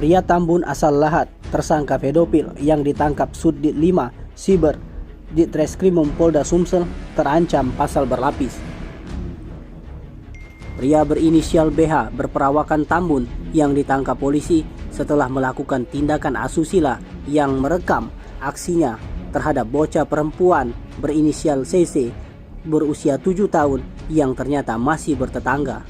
Pria Tambun asal Lahat, tersangka pedofil yang ditangkap Subdit 5 Siber Ditreskrimum Polda Sumsel terancam pasal berlapis. Pria berinisial BH berperawakan Tambun yang ditangkap polisi setelah melakukan tindakan asusila yang merekam aksinya terhadap bocah perempuan berinisial CC berusia 7 tahun yang ternyata masih bertetangga.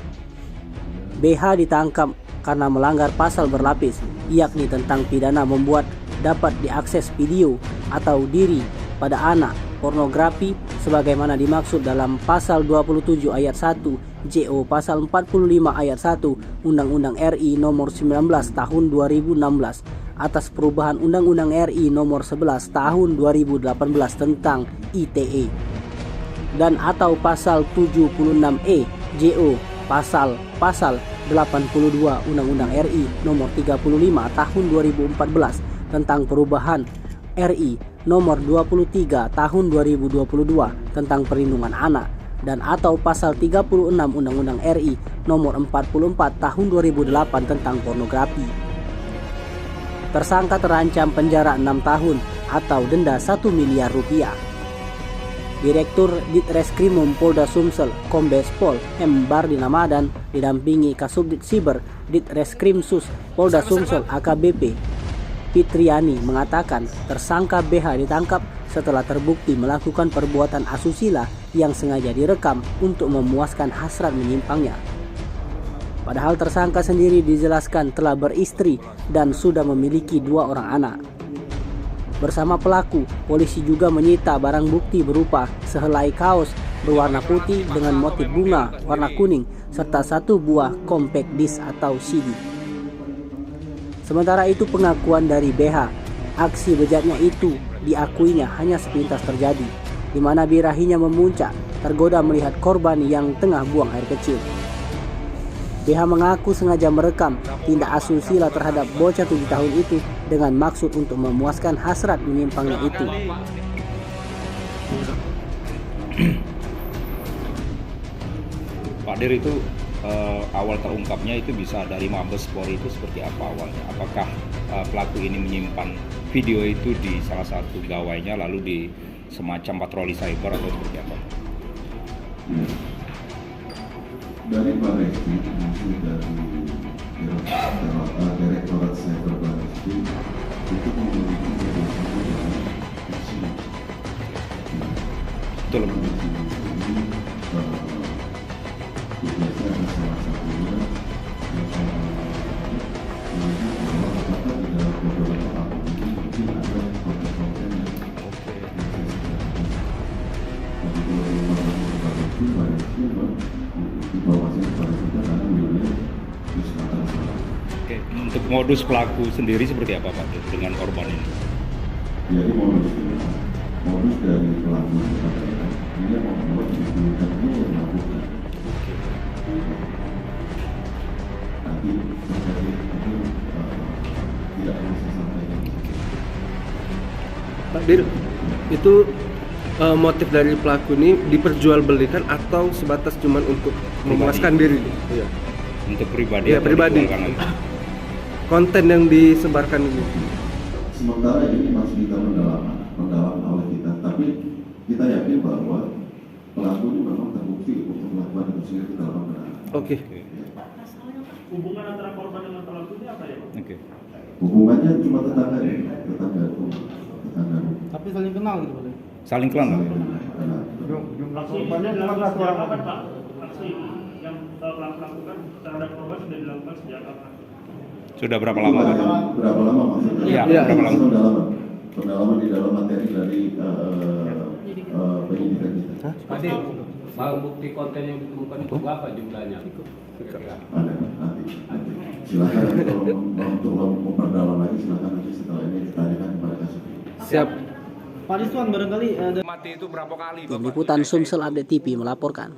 BH ditangkap karena melanggar pasal berlapis, yakni tentang pidana membuat dapat diakses video atau diri pada anak pornografi sebagaimana dimaksud dalam pasal 27 ayat 1 JO pasal 45 ayat 1 Undang-Undang RI nomor 19 tahun 2016 atas perubahan Undang-Undang RI nomor 11 tahun 2018 tentang ITE dan atau pasal 76E JO pasal 82 Undang-Undang RI nomor 35 tahun 2014 tentang perubahan RI nomor 23 tahun 2022 tentang perlindungan anak dan atau pasal 36 Undang-Undang RI nomor 44 tahun 2008 tentang pornografi. Tersangka terancam penjara 6 tahun atau denda 1 miliar rupiah. Direktur Ditreskrimum Polda Sumsel Kombes Pol M. Bardi Ramadan didampingi Kasubdit Siber Ditreskrimsus Polda Sumsel AKBP Fitriani mengatakan tersangka BH ditangkap setelah terbukti melakukan perbuatan asusila yang sengaja direkam untuk memuaskan hasrat menyimpangnya. Padahal tersangka sendiri dijelaskan telah beristri dan sudah memiliki 2 orang anak. Bersama pelaku, polisi juga menyita barang bukti berupa sehelai kaos berwarna putih dengan motif bunga warna kuning serta 1 buah compact disc atau CD. Sementara itu pengakuan dari BH, aksi bejatnya itu diakuinya hanya sepintas terjadi, di mana birahinya memuncak tergoda melihat korban yang tengah buang air kecil. BH mengaku sengaja merekam tindak asusila terhadap bocah 7 tahun itu dengan maksud untuk memuaskan hasrat menyimpangnya itu. Pak Dir, itu awal terungkapnya itu bisa dari Mabes Polri itu seperti apa awalnya? Apakah pelaku ini menyimpan video itu di salah satu gawainya lalu di semacam patroli cyber atau seperti apa? Dari Barreskrim dari Direktorat Cyber Barreskrim itu memiliki kerjasama dengan Polisi. Betul. Tugasnya ada salah satunya bahwa apakah di dalam beberapa akun ini mungkin ada konten-konten yang Oke, untuk modus pelaku sendiri seperti apa Pak dengan korban ini? Jadi modus dari pelaku adalah dia membuat video dan dia yang melakukan. Nanti terjadi itu tidak bisa sampaikan. Pak Dir, itu motif dari pelaku ini diperjualbelikan atau sebatas cuman untuk memuaskan diri? Iya. Untuk pribadi? Iya, pribadi. Konten yang disebarkan ini. Sementara ini masih kita mendalam oleh kita, tapi kita yakin bahwa pelaku ini memang terbukti untuk melakukan itu sehingga kita lakukan penahanan. Oke. Hubungan antara korban dengan pelaku ini apa ya Pak? Oke. Hubungannya cuma tetangga. Tapi saling kenal gitu Pak? Saling kenal nggak? Jumlah korbannya dilakukan sejak kapan Pak? Aksi yang pelaku lakukan terhadap korban sudah dilakukan sejak kapan? Sudah berapa lama? Berapa lama maksudnya? Iya, berapa lama? Pendalaman di dalam materi dari penyidikan kita. Tadi barang bukti konten yang ditemukan itu berapa jumlahnya? Ada nanti. Silakan kalau untuk memperdalam lagi silakan nanti setelah ini ditanyakan kepada kasus. Siap. Pak Rizwan barangkali ada Mati itu berapa kali? Tim Liputan Sumsel Update TV melaporkan.